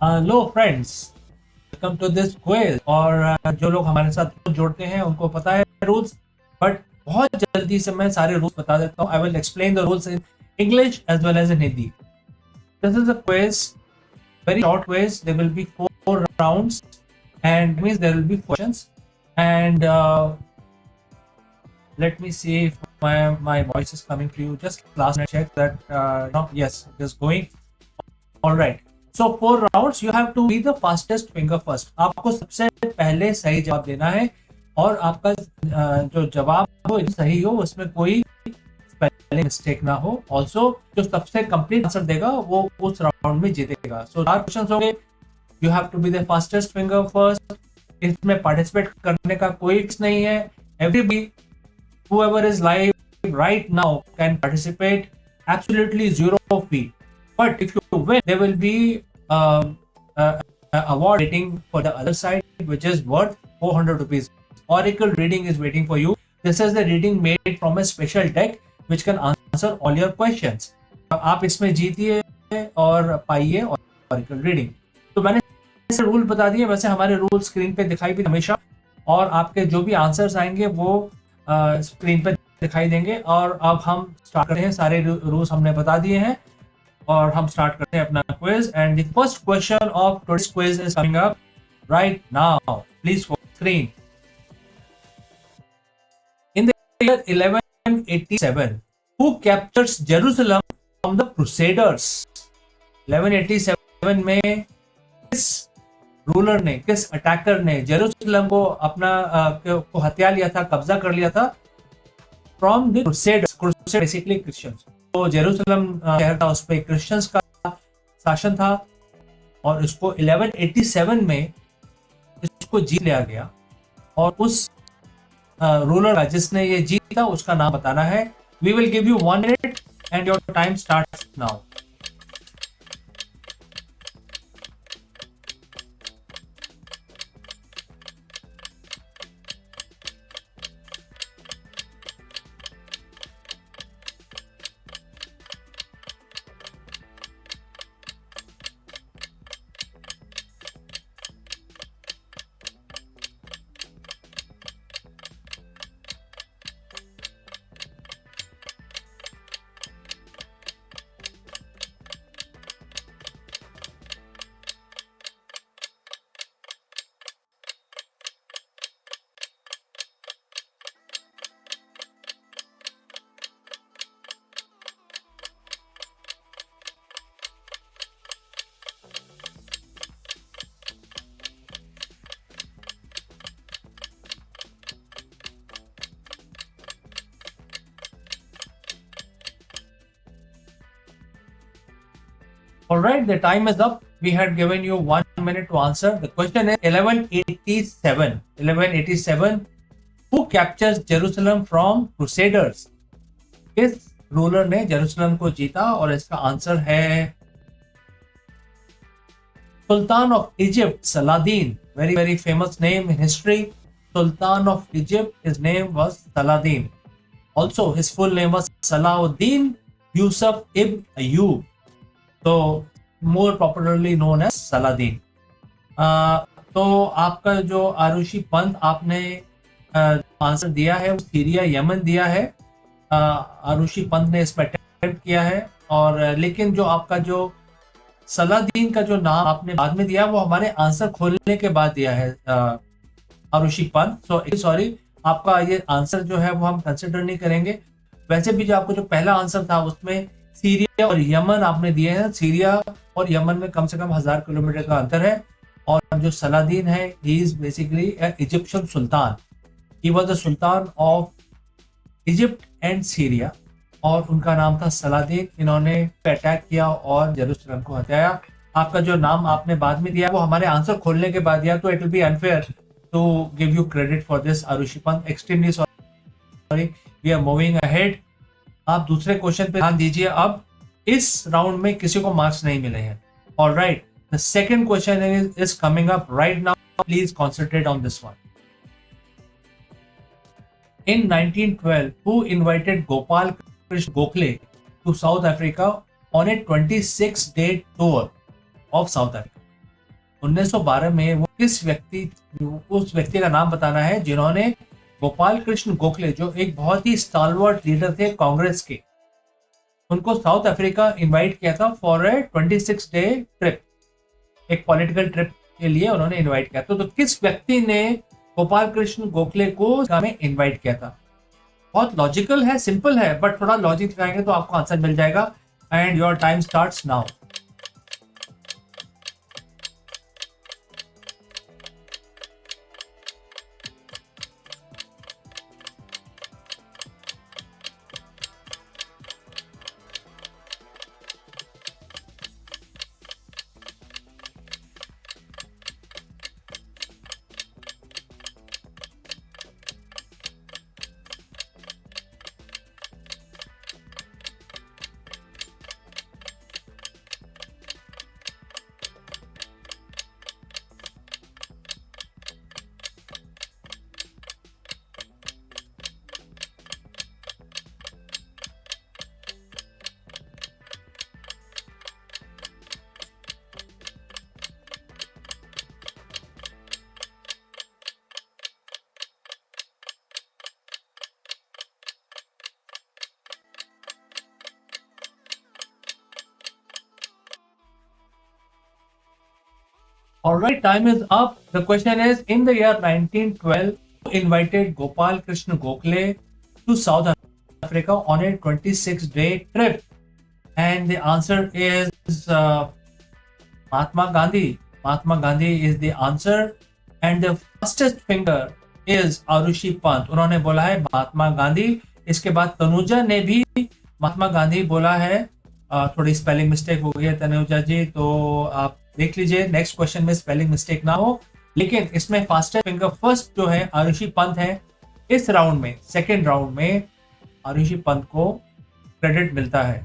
Hello friends, welcome to this quiz. और जो लोग हमारे साथ जुड़ते हैं उनको पता है रूल्स, बट बहुत जल्दी से मैं सारे रूल्स बता देता हूँ। I will explain the rules in English as well as in Hindi. This is a quiz, very short quiz. There will be 4 rounds, and means there will be questions. And let me see if my voice is coming to you. Just last minute check that. No, yes, it is going. All right. So 4 rounds. You have to be the fastest finger first. आपको सबसे पहले सही जवाब देना है, और आपका जो जवाब हो सही हो, उसमें कोई स्पेलिंग मिस्टेक ना हो। ऑल्सो जो सबसे कंप्लीट आंसर देगा वो उस राउंड में जीतेगा। सो 4 क्वेश्चन होंगे। You have to be the fastest finger first. इसमें पार्टिसिपेट करने का कोई रिस्क नहीं है। Everybody whoever is live right now can participate, absolutely zero fee. But if you win, there will be a award waiting for the other side, which is worth 400 rupees. Oracle reading is waiting for you. This is the reading made from a special deck which can answer all your questions. आप इसमें जीतिए और पाइए Oracle reading. तो मैंने rule बता दिए। वैसे हमारे रूल स्क्रीन पे दिखाई भी हमेशा, और आपके जो भी आंसर्स आएंगे वो स्क्रीन पे दिखाई देंगे। और अब हम स्टार्ट करते हैं। सारे रूल्स हमने बता दिए हैं और हम स्टार्ट करते हैं अपना quiz. And the first question of today's quiz is coming up right now. Please for screen. In the year 1187, who captures Jerusalem from the Crusaders? 1187 में किस रूलर ने, किस अटैकर ने जेरूसलम को अपना को हत्या लिया था, कब्जा कर लिया था? From the crusaders. Crusade basically Christians. तो जेरूसलम शहर था, उस पर क्रिश्चियंस का शासन था, और इसको 1187 में इसको जीत लिया गया। और उस रूलर का जिसने ये जीता, उसका नाम बताना है। We will give you 1 minute and your time starts now. All right, the time is up. We had given you 1 minute to answer. The question is 1187. 1187. Who captures Jerusalem from Crusaders? किस ruler ने Jerusalem को जीता? और इसका answer है sultan of Egypt, Saladin. Very very famous name in history. Sultan of Egypt. His name was Saladin. Also, his full name was Salahuddin Yusuf ibn Ayyub. तो मोर popularly known as Saladin. तो आपका जो आरुषि पंत आपने answer दिया है वो Syria Yemen दिया है। आरुषि पंत ने इस पर अटेम्प्ट किया है। और लेकिन जो आपका जो सलादीन का जो नाम आपने बाद में दिया, वो हमारे आंसर खोलने के बाद दिया है आरुषि पंत। सो सॉरी, आपका ये आंसर जो है वो हम कंसिडर नहीं करेंगे। वैसे भी जो आपको जो पहला आंसर था उसमें सीरिया और यमन आपने दिए हैं। सीरिया और यमन में कम से कम 1000 किलोमीटर का अंतर है। और जो सलादीन है, he is basically Egyptian Sultan. He was the sultan of Egypt and Syria, और उनका नाम था सलादीन। इन्होंने अटैक किया और जेरूसलम को हत्याया। आपका जो नाम आपने बाद में दिया वो हमारे आंसर खोलने के बाद दिया, तो it will be unfair to give you credit for this Arushi Pant. Extremely sorry. We are moving ahead. आप दूसरे क्वेश्चन पे ध्यान दीजिए। अब इस राउंड में किसी को मार्क्स नहीं मिले हैं। Alright, the second question is coming up right now. Please concentrate on this one. In 1912, who invited Gopal Krishna Gokhale to South Africa on a 26-day tour of South Africa? 1912 में वो उस व्यक्ति का नाम बताना है जिन्होंने गोपाल कृष्ण गोखले, जो एक बहुत ही स्टालवर्ट लीडर थे कांग्रेस के, उनको साउथ अफ्रीका इनवाइट किया था फॉर ए 26 डे ट्रिप, एक पॉलिटिकल ट्रिप के लिए उन्होंने इनवाइट किया था। तो किस व्यक्ति ने गोपाल कृष्ण गोखले को में इनवाइट किया था? बहुत लॉजिकल है, सिंपल है, बट थोड़ा लॉजिक लगाएंगे तो आपको आंसर मिल जाएगा। And your time starts now. Alright, time is up. The question is, in the year 1912, who invited Gopal Krishna Gokhale to South Africa on a 26-day trip? And the answer is Mahatma Gandhi. Mahatma Gandhi is the answer. And the fastest finger is Arushi Pant. उन्होंने बोला है महात्मा गांधी। इसके बाद तनुजा ने भी महात्मा गांधी बोला है। थोड़ी स्पेलिंग मिस्टेक हो गई है तनुजा जी, तो आप देख लीजिए नेक्स्ट क्वेश्चन में स्पेलिंग मिस्टेक ना हो। लेकिन इसमें फास्टेस्ट फिंगर फर्स्ट जो है आरुषि पंत है। इस राउंड में, सेकेंड राउंड में आरुषि पंत को क्रेडिट मिलता है।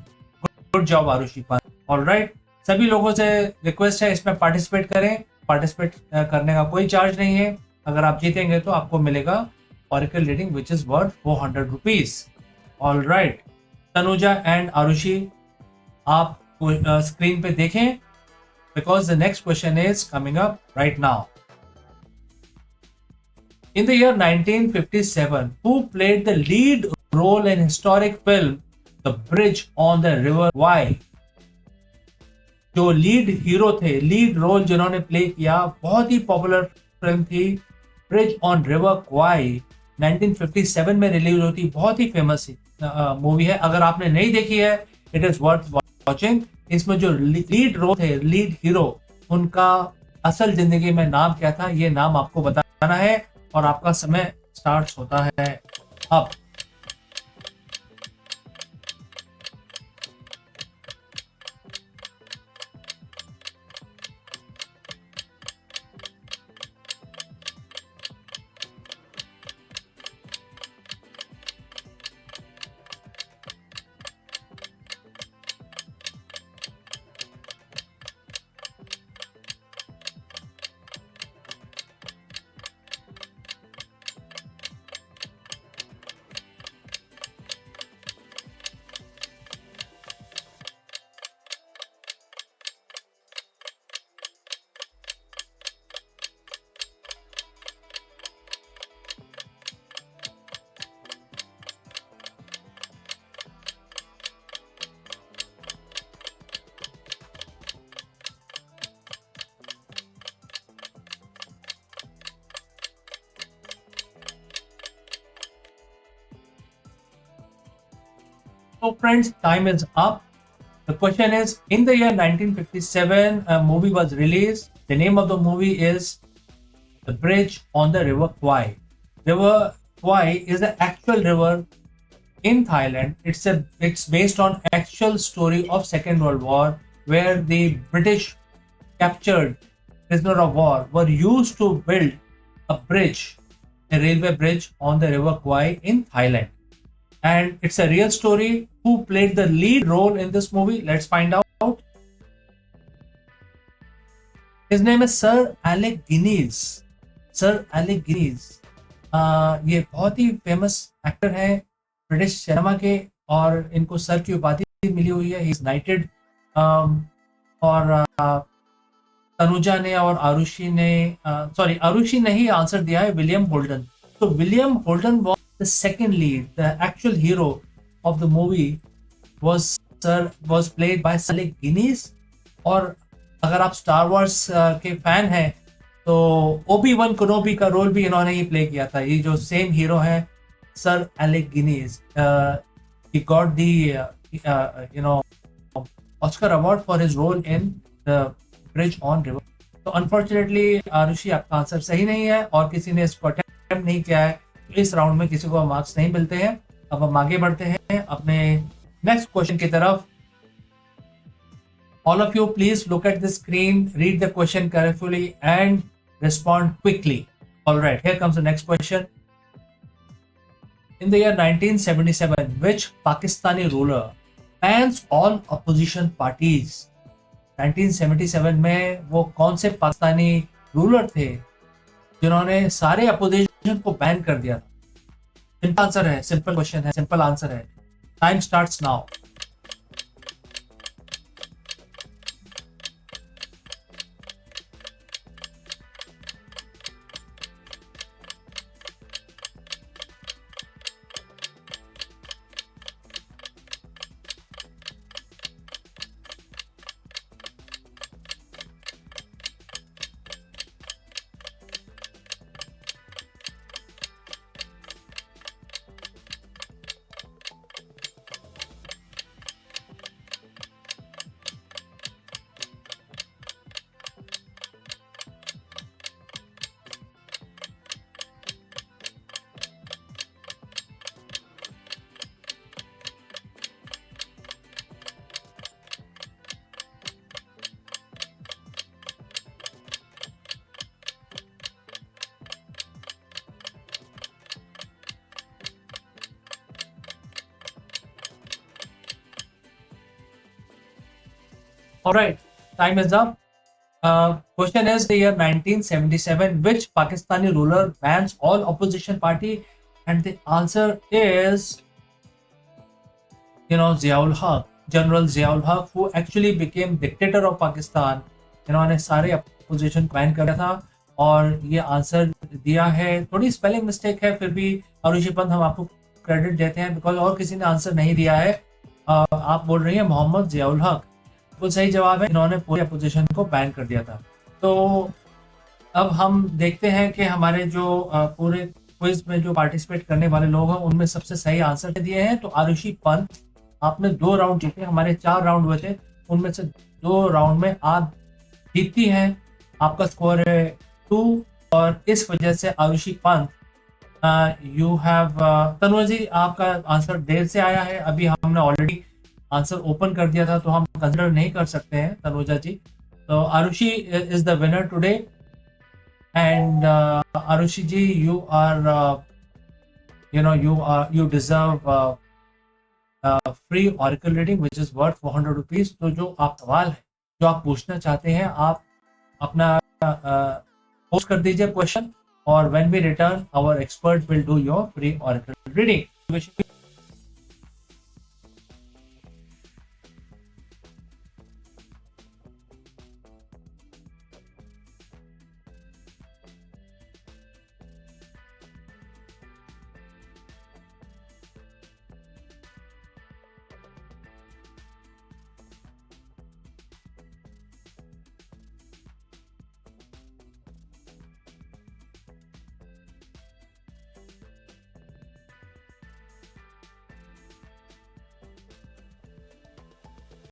Good job Arushi Pant. Alright, सभी लोगों से रिक्वेस्ट है इसमें पार्टिसिपेट करें। पार्टिसिपेट करने का कोई चार्ज नहीं है। अगर आप जीतेंगे तो आपको मिलेगा oracle reading which is worth 400 rupees. Alright, Tanuja and Arushi आप स्क्रीन पे देखें, because the next question is coming up right now. In the year 1957, who played the lead role in historic film The Bridge on the River Wye? जो lead hero थे, lead role जिन्होंने play किया, बहुत ही popular film थी bridge on river क्वाई। 1957 में release होती, बहुत ही famous movie है। अगर आपने नहीं देखी है, इट इज वर्थ वॉचिंग। इसमें जो लीड रोल थे, लीड हीरो, उनका असल जिंदगी में नाम क्या था, ये नाम आपको बताना है और आपका समय स्टार्ट होता है अब। So friends, time is up. The question is, in the year 1957, a movie was released. The name of the movie is The Bridge on the River Kwai. River Kwai is an actual river in Thailand. It's based on actual story of Second World War, where the British captured prisoner of war were used to build a bridge, a railway bridge on the River Kwai in Thailand. And it's a real story. Who played the lead role in this movie? Let's find out. His name is Sir Alec Guinness. Sir Alec Guinness. ये बहुत ही famous actor है British cinema के, और इनको sir की उपाधि मिली हुई है। He is नाइटेड। और तनुजा ने और आरुषि ने, सॉरी आरुषि ने ही आंसर दिया है विलियम होल्डन। तो William Holden was the second lead, the actual hero of the movie was played by Alec Guinness। और अगर आप स्टार वॉर्स के फैन हैं तो ओबी-वन केनोबी का रोल भी इन्होंने ही प्ले किया था। ये जो सेम हीरो है sir Alec Guinness, he got the Oscar award for his role in the Bridge on River। तो अनफॉर्चुनेटली आरुषि आपका आंसर सही नहीं है और किसी ने इसको अटेम्प्ट नहीं किया है, तो इस राउंड में किसी को मार्क्स नहीं मिलते हैं। अब हम आगे बढ़ते हैं अपने नेक्स्ट क्वेश्चन की तरफ। All of you please look at the screen, read the question carefully and respond quickly. All right, here comes the next question. In the year 1977, which Pakistani ruler bans all opposition parties? 1977 में वो कौन से Pakistani ruler थे जिन्होंने सारे opposition को ban कर दिया? सिंपल आंसर है, सिंपल क्वेश्चन है, सिंपल आंसर है। Time starts now. All right, time is up. Question is the year 1977. Which Pakistani ruler bans all opposition party? And the answer is, Ziaul Haq, General Ziaul Haq, who actually became dictator of Pakistan. इन्होंने सारे opposition ban कर दिया था और ये answer दिया है। थोड़ी स्पेलिंग मिस्टेक है, फिर भी आरुषि पंत हम आपको क्रेडिट देते हैं बिकॉज और किसी ने आंसर नहीं दिया है। आप बोल रही हैं मोहम्मद जियाउल हक, बिल्कुल सही जवाब है। इन्होंने पूरी अपोजिशन को बैन कर दिया था। तो अब हम देखते हैं कि हमारे जो पूरे क्विज में जो पार्टिसिपेट करने वाले लोग हैं उनमें सबसे सही आंसर दिए हैं। तो आरुषि पंत, आपने 2 राउंड जीते, हमारे 4 राउंड हुए थे, उनमें से 2 राउंड में आप जीतती हैं। आपका स्कोर है 2 और इस वजह से आरुषि पंत यू हैव, तनुजा जी आपका आंसर देर से आया है, अभी हमने ऑलरेडी आंसर ओपन कर दिया था तो हम कंसिडर नहीं कर सकते हैं तनुजा जी। तो Arushi is the winner today and Arushi ji you are you deserve free Oracle reading which is worth 400 rupees। तो जो आप सवाल है जो आप पूछना चाहते हैं आप अपना पोस्ट कर दीजिए क्वेश्चन और when we return our expert will do your free Oracle reading।